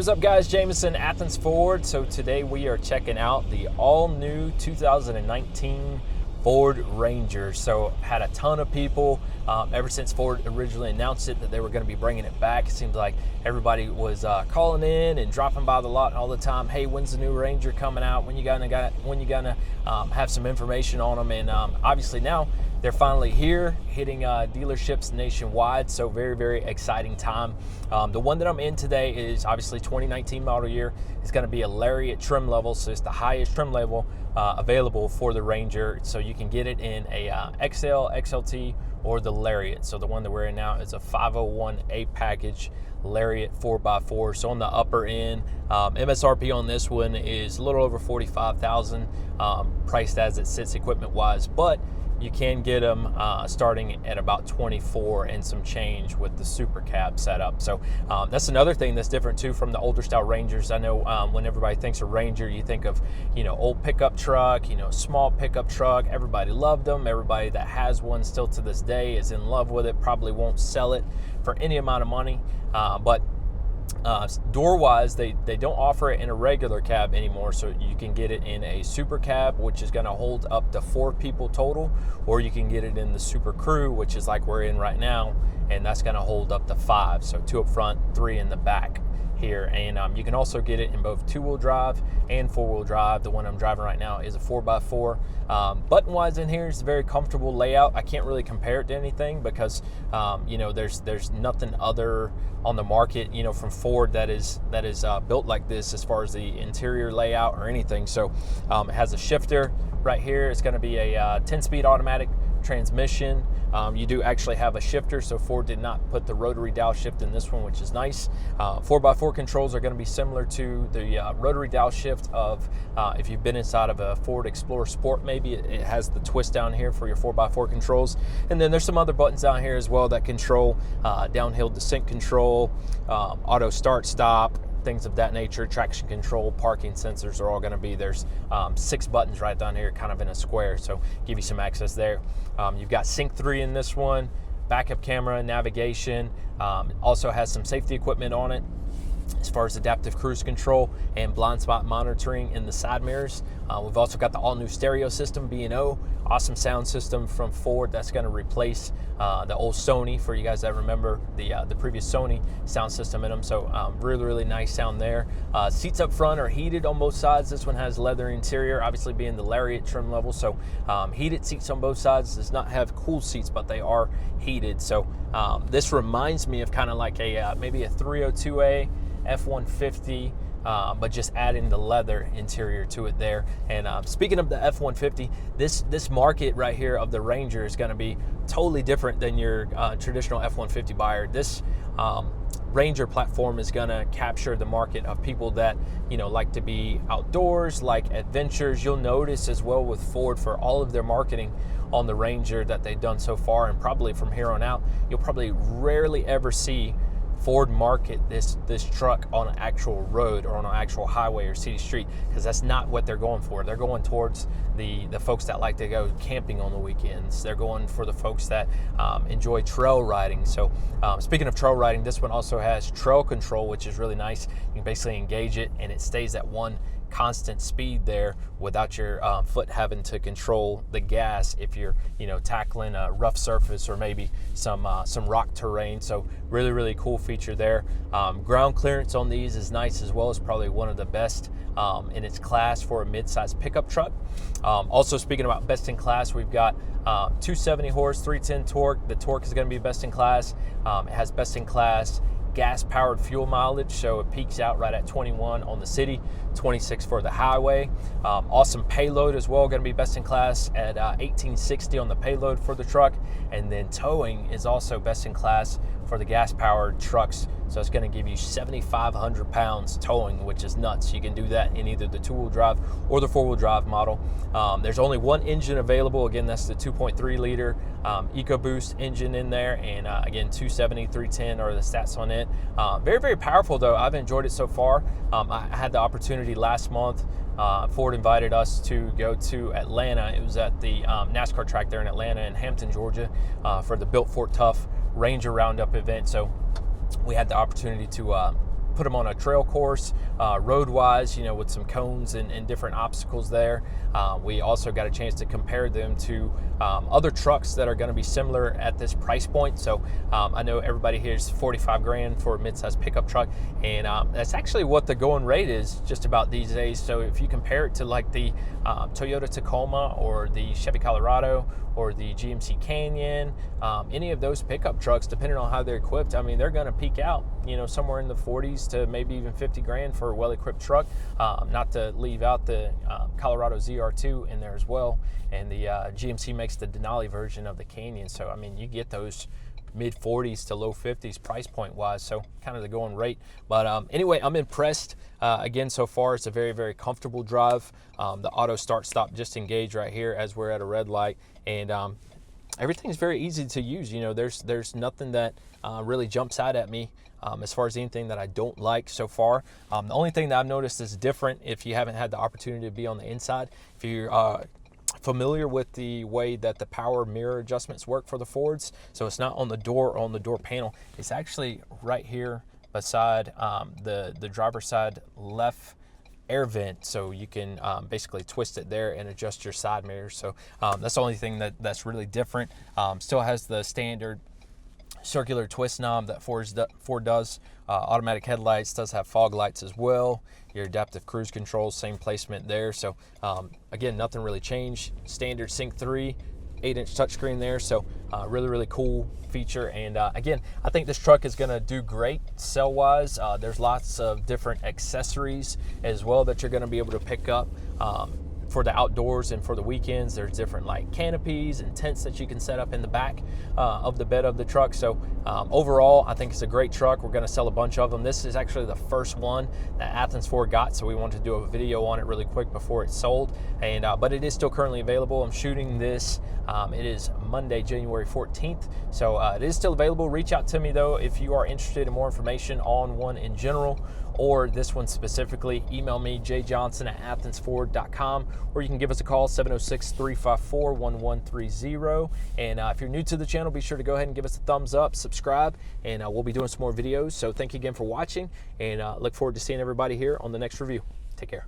Hey, what's up guys? Jamison, Athens Ford. So today we are checking out the all-new 2019 Ford Ranger. So had a ton of people ever since Ford originally announced it that they were going to be bringing it back. It seems like everybody was calling in and dropping by the lot all the time. Hey, when's the new Ranger coming out? When you gonna have some information on them? And obviously now they're finally here, hitting dealerships nationwide. So very, very exciting time. The one that I'm in today is obviously 2019 model year. It's going to be a Lariat trim level, so it's the highest trim level available for the Ranger. So you can get it in a XL, XLT, or the Lariat. So the one that we're in now is a 501A package Lariat 4x4. So on the upper end, MSRP on this one is a little over $45,000, priced as it sits equipment wise, but you can get them starting at about 24 and some change with the super cab setup. So that's another thing that's different too from the older style Rangers. I know when everybody thinks of Ranger, you think of, old pickup truck, small pickup truck. Everybody loved them. Everybody that has one still to this day is in love with it, probably won't sell it for any amount of money. But door-wise, they don't offer it in a regular cab anymore, so you can get it in a super cab, which is going to hold up to 4 people total, or you can get it in the super crew, which is like we're in right now, and that's going to hold up to 5, so 2 up front, 3 in the back here. And you can also get it in both 2-wheel drive and 4-wheel drive. The one I'm driving right now is a 4x4. Button-wise in here is a very comfortable layout. I can't really compare it to anything because there's nothing other on the market from Ford that is built like this as far as the interior layout or anything. So it has a shifter right here. It's going to be a 10-speed automatic transmission. You do actually have a shifter, so Ford did not put the rotary downshift in this one, which is nice. 4x4 controls are going to be similar to the rotary downshift of if you've been inside of a Ford Explorer Sport, maybe it has the twist down here for your 4x4 controls. And then there's some other buttons down here as well that control downhill descent control, auto start stop, things of that nature, traction control, parking sensors are all going to be, there's 6 buttons right down here kind of in a square, so give you some access there. You've got Sync 3 in this one, backup camera, navigation, also has some safety equipment on it as far as adaptive cruise control and blind spot monitoring in the side mirrors. We've also got the all-new stereo system, B&O, awesome sound system from Ford that's going to replace the old Sony, for you guys that remember the previous Sony sound system in them. So really, really nice sound there. Seats up front are heated on both sides. This one has leather interior, obviously being the Lariat trim level. So heated seats on both sides. Does not have cool seats, but they are heated. So this reminds me of kind of like a maybe a 302A F-150, but just adding the leather interior to it there. And speaking of the F-150, this market right here of the Ranger is going to be totally different than your traditional F-150 buyer. This Ranger platform is going to capture the market of people that like to be outdoors, like adventures. You'll notice as well with Ford, for all of their marketing on the Ranger that they've done so far, and probably from here on out, you'll probably rarely ever see Ford market this truck on an actual road or on an actual highway or city street, because that's not what they're going for. They're going towards the folks that like to go camping on the weekends. They're going for the folks that enjoy trail riding. So speaking of trail riding, this one also has trail control, which is really nice. You can basically engage it and it stays at one constant speed there without your foot having to control the gas if you're tackling a rough surface or maybe some rock terrain. So really, really cool feature there. Ground clearance on these is nice as well. It's probably one of the best in its class for a mid-size pickup truck. Also, speaking about best in class, we've got 270 horse, 310 torque. The torque is going to be best in class. It has best in class gas-powered fuel mileage, so it peaks out right at 21 on the city, 26 for the highway. Awesome payload as well, going to be best in class at 1860 on the payload for the truck. And then towing is also best in class for the gas-powered trucks, so it's going to give you 7,500 pounds towing, which is nuts. You can do that in either the 2-wheel drive or the 4-wheel drive model. There's only one engine available. Again, that's the 2.3 liter EcoBoost engine in there, and again, 270, 310 are the stats on it. Very, very powerful though. I've enjoyed it so far. I had the opportunity last month. Ford invited us to go to Atlanta. It was at the NASCAR track there in Atlanta in Hampton, Georgia, for the Built Fort Tough Ranger Roundup event. So we had the opportunity to put them on a trail course, road-wise, with some cones and different obstacles there. We also got a chance to compare them to other trucks that are going to be similar at this price point. So I know everybody hears 45 grand for a mid-size pickup truck, and that's actually what the going rate is just about these days. So if you compare it to like the Toyota Tacoma or the Chevy Colorado or the GMC Canyon, any of those pickup trucks, depending on how they're equipped, I mean, they're going to peak out, somewhere in the 40s to maybe even 50 grand for a well-equipped truck. Not to leave out the Colorado ZR2 in there as well, and the GMC makes the Denali version of the Canyon. So I mean, you get those mid 40s to low 50s price point wise, so kind of the going rate. But anyway, I'm impressed. Again, so far it's a very, very comfortable drive. The auto start stop just engage right here as we're at a red light, and everything's very easy to use. There's nothing that really jumps out at me as far as anything that I don't like so far. The only thing that I've noticed is different, if you haven't had the opportunity to be on the inside, if you're familiar with the way that the power mirror adjustments work for the Fords. So it's not on the door or on the door panel. It's actually right here beside the driver's side left air vent. So you can basically twist it there and adjust your side mirrors. So that's the only thing that's really different. Still has the standard circular twist knob that Ford does. Automatic headlights, does have fog lights as well. Your adaptive cruise control, same placement there. So again, nothing really changed. Standard Sync 3, 8-inch touchscreen there. So really, really cool feature. And again, I think this truck is going to do great sell-wise. There's lots of different accessories as well that you're going to be able to pick up for the outdoors and for the weekends. There's different like canopies and tents that you can set up in the back of the bed of the truck. So overall, I think it's a great truck. We're going to sell a bunch of them. This is actually the first one that Athens Ford got, so we wanted to do a video on it really quick before it's sold. And but it is still currently available. I'm shooting this. It is Monday, January 14th, so it is still available. Reach out to me though if you are interested in more information on one in general or this one specifically. Email me, jjohnson@athensford.com, or you can give us a call, 706-354-1130. And if you're new to the channel, be sure to go ahead and give us a thumbs up, subscribe, and we'll be doing some more videos. So thank you again for watching, and look forward to seeing everybody here on the next review. Take care.